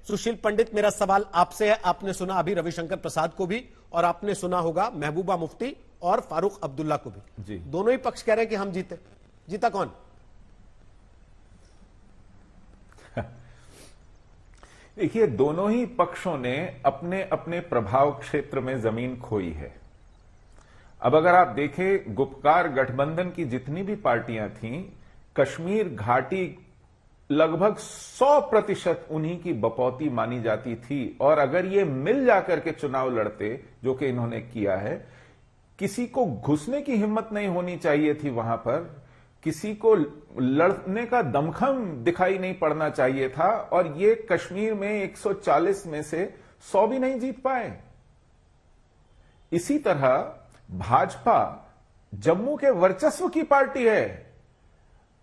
सुशील पंडित, मेरा सवाल आपसे है। आपने सुना अभी रविशंकर प्रसाद को भी, और आपने सुना होगा महबूबा मुफ्ती और फारूक अब्दुल्ला को भी जी। दोनों ही पक्ष कह रहे हैं कि हम जीते। जीता कौन? देखिए, दोनों ही पक्षों ने अपने अपने प्रभाव क्षेत्र में जमीन खोई है। अब अगर आप देखें, गुपकार गठबंधन की जितनी भी पार्टियां थीं, कश्मीर घाटी लगभग 100% उन्हीं की बपौती मानी जाती थी। और अगर ये मिल जाकर के चुनाव लड़ते, जो कि इन्होंने किया है, किसी को घुसने की हिम्मत नहीं होनी चाहिए थी वहां पर, किसी को लड़ने का दमखम दिखाई नहीं पड़ना चाहिए था, और ये कश्मीर में 140 में से 100 भी नहीं जीत पाए। इसी तरह भाजपा जम्मू के वर्चस्व की पार्टी है।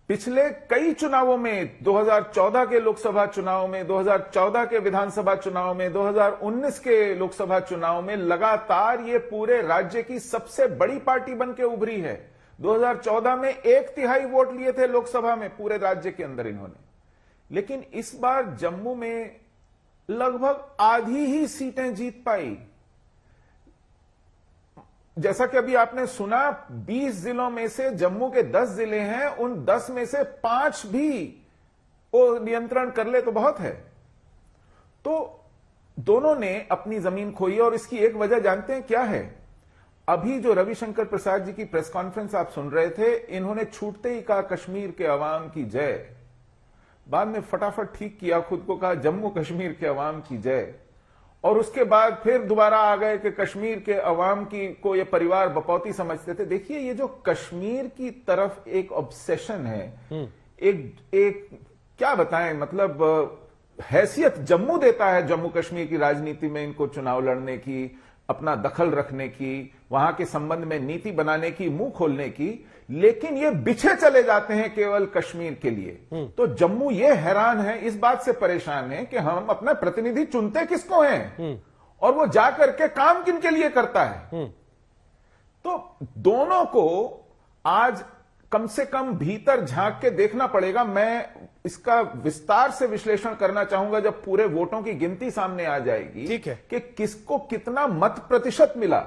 पिछले कई चुनावों में, 2014 के लोकसभा चुनाव में, 2014 के विधानसभा चुनाव में, 2019 के लोकसभा चुनाव में लगातार ये पूरे राज्य की सबसे बड़ी पार्टी बन के उभरी है। 2014 में 1/3 वोट लिए थे लोकसभा में पूरे राज्य के अंदर इन्होंने, लेकिन इस बार जम्मू में लगभग आधी ही सीटें जीत पाई। जैसा कि अभी आपने सुना, 20 जिलों में से जम्मू के 10 जिले हैं, उन 10 में से 5 भी वो नियंत्रण कर ले तो बहुत है। तो दोनों ने अपनी जमीन खोई, और इसकी एक वजह जानते हैं क्या है? अभी जो रविशंकर प्रसाद जी की प्रेस कॉन्फ्रेंस आप सुन रहे थे, इन्होंने छूटते ही कहा कश्मीर के अवाम की जय। बाद में फटाफट ठीक किया खुद को, कहा जम्मू कश्मीर के अवाम की जय। और उसके बाद फिर दोबारा आ गए कि कश्मीर के अवाम की को ये परिवार बपौती समझते थे। देखिए, ये जो कश्मीर की तरफ एक ऑब्सेशन है, एक क्या बताएं, मतलब हैसियत जम्मू देता है जम्मू कश्मीर की राजनीति में इनको चुनाव लड़ने की, अपना दखल रखने की, वहां के संबंध में नीति बनाने की, मुंह खोलने की, लेकिन ये बिछे चले जाते हैं केवल कश्मीर के लिए। तो जम्मू ये हैरान है, इस बात से परेशान है कि हम अपना प्रतिनिधि चुनते किसको हैं और वो जाकर के काम किन के लिए करता है। तो दोनों को आज कम से कम भीतर झांक के देखना पड़ेगा। मैं इसका विस्तार से विश्लेषण करना चाहूंगा जब पूरे वोटों की गिनती सामने आ जाएगी, ठीक है, कि किसको कितना मत प्रतिशत मिला।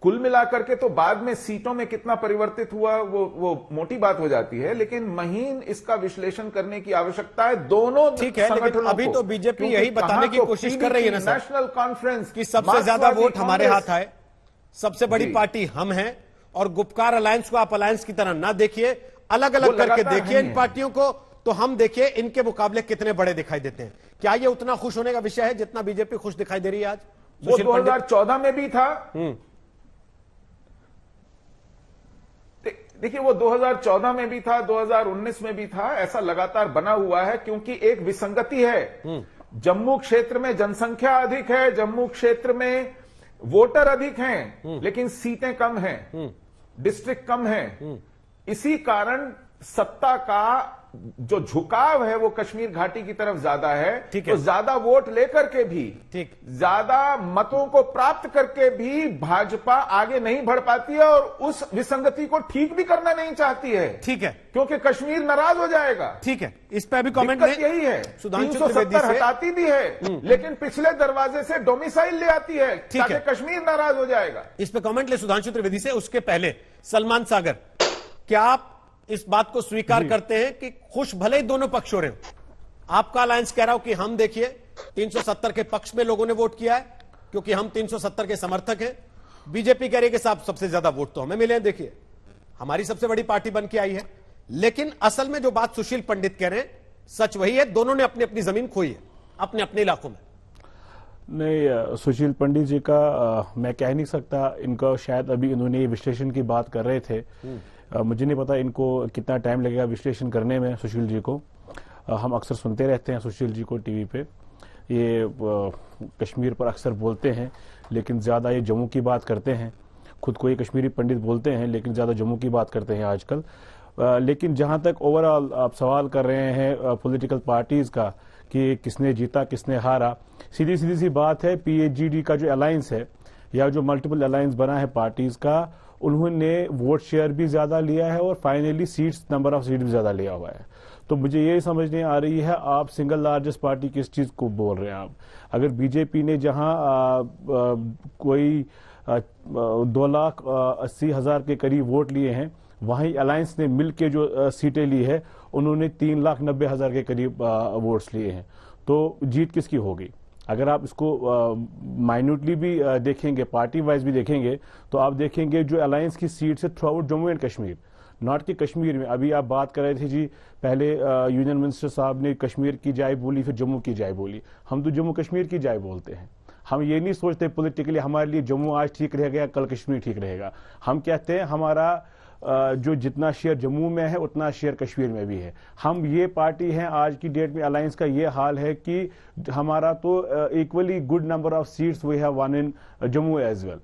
कुल मिलाकर के तो बाद में सीटों में कितना परिवर्तित हुआ वो मोटी बात हो जाती है, लेकिन महीन इसका विश्लेषण करने की आवश्यकता है दोनों संगठनों। अभी तो बीजेपी यही बताने की कोशिश कर रही है ना नेशनल कॉन्फ्रेंस की सबसे ज्यादा वोट हमारे हाथ आए, सबसे बड़ी पार्टी हम हैं, और गुपकार अलायंस को आप अलायंस की तरह ना देखिए, अलग अलग करके देखिए इन पार्टियों को, तो हम देखिए इनके मुकाबले कितने बड़े दिखाई देते हैं। क्या ये उतना खुश होने का विषय है जितना बीजेपी खुश दिखाई दे रही है आज? वो 2014 में भी था। देखिए, वो 2014 में भी था, 2019 में भी था, ऐसा लगातार बना हुआ है, क्योंकि एक विसंगति है। जम्मू क्षेत्र में जनसंख्या अधिक है, जम्मू क्षेत्र में वोटर अधिक हैं, लेकिन सीटें कम हैं, डिस्ट्रिक्ट कम हैं। इसी कारण सत्ता का जो झुकाव है वो कश्मीर घाटी की तरफ ज्यादा है। तो ज्यादा वोट लेकर के भी, ज्यादा मतों को प्राप्त करके भी भाजपा आगे नहीं बढ़ पाती है, और उस विसंगति को ठीक भी करना नहीं चाहती है। ठीक है, क्योंकि कश्मीर नाराज हो जाएगा। ठीक है, इस पे अभी कमेंट यही है, 370 हटाती भी है, लेकिन पिछले दरवाजे से डोमिसाइल ले आती है, ताकि कश्मीर नाराज हो जाएगा। इस पे कमेंट ले सुधांशु त्रिवेदी से। उसके पहले सलमान सागर, क्या आप इस बात को स्वीकार करते हैं कि खुश भले ही दोनों पक्ष हो रहे हो, आपका अलायंस कह रहा हो कि हम देखिए 370 के पक्ष में लोगों ने वोट किया है क्योंकि हम 370 के समर्थक हैं, बीजेपी कह रही है कि साहब सबसे ज्यादा वोट तो हमें मिले हैं, देखिए हमारी सबसे बड़ी पार्टी बन के आई है। लेकिन असल में जो बात सुशील पंडित कह रहे हैं सच वही है, दोनों ने अपनी अपनी जमीन खोई है अपने अपने इलाकों में। नहीं, सुशील पंडित जी का मैं कह नहीं सकता, इनका शायद अभी इन्होंने विश्लेषण की बात कर रहे थे, मुझे नहीं पता इनको कितना टाइम लगेगा विश्लेषण करने में सुशील जी को। हम अक्सर सुनते रहते हैं सुशील जी को टीवी पे, ये कश्मीर पर अक्सर बोलते हैं, लेकिन ज़्यादा ये जम्मू की बात करते हैं। खुद को ये कश्मीरी पंडित बोलते हैं, लेकिन ज़्यादा जम्मू की बात करते हैं आजकल। लेकिन जहाँ तक ओवरऑल आप सवाल कर रहे हैं पॉलिटिकल पार्टीज़ का कि किसने जीता किसने हारा, सीधी सीधी सी बात है, PAGD का जो अलायंस है या जो मल्टीपल अलायंस बना है पार्टीज़ का, उन्होंने वोट शेयर भी ज्यादा लिया है और finally seats, number of seat भी ज्यादा लिया हुआ है। तो मुझे ये समझ नहीं आ रही है आप सिंगल लार्जेस्ट पार्टी किस चीज को बोल रहे हैं आप। अगर बीजेपी ने जहां कोई 2,80,000 के करीब वोट लिए हैं, वहीं अलायंस ने मिलकर जो सीटें ली है उन्होंने 3,90,000 के करीब वोट्स लिए हैं। तो जीत किसकी होगी? अगर आप इसको माइन्यूटली भी देखेंगे, पार्टी वाइज भी देखेंगे, तो आप देखेंगे जो अलायंस की सीट्स है through out Jammu and Kashmir, not कि कश्मीर में। अभी आप बात कर रहे थे जी, पहले यूनियन मिनिस्टर साहब ने कश्मीर की जाए बोली, फिर जम्मू की जाए बोली। हम तो जम्मू कश्मीर की जाए बोलते हैं। हम ये नहीं सोचते पॉलिटिकली हमारे लिए जम्मू आज ठीक रहेगा, कल कश्मीर ठीक रहेगा। हम कहते हैं हमारा जो जितना शेयर जम्मू में है उतना शेयर कश्मीर में भी है। हम ये पार्टी हैं, आज की डेट में अलायंस का ये हाल है कि हमारा तो equally good number of seats we have won in Jammu as well.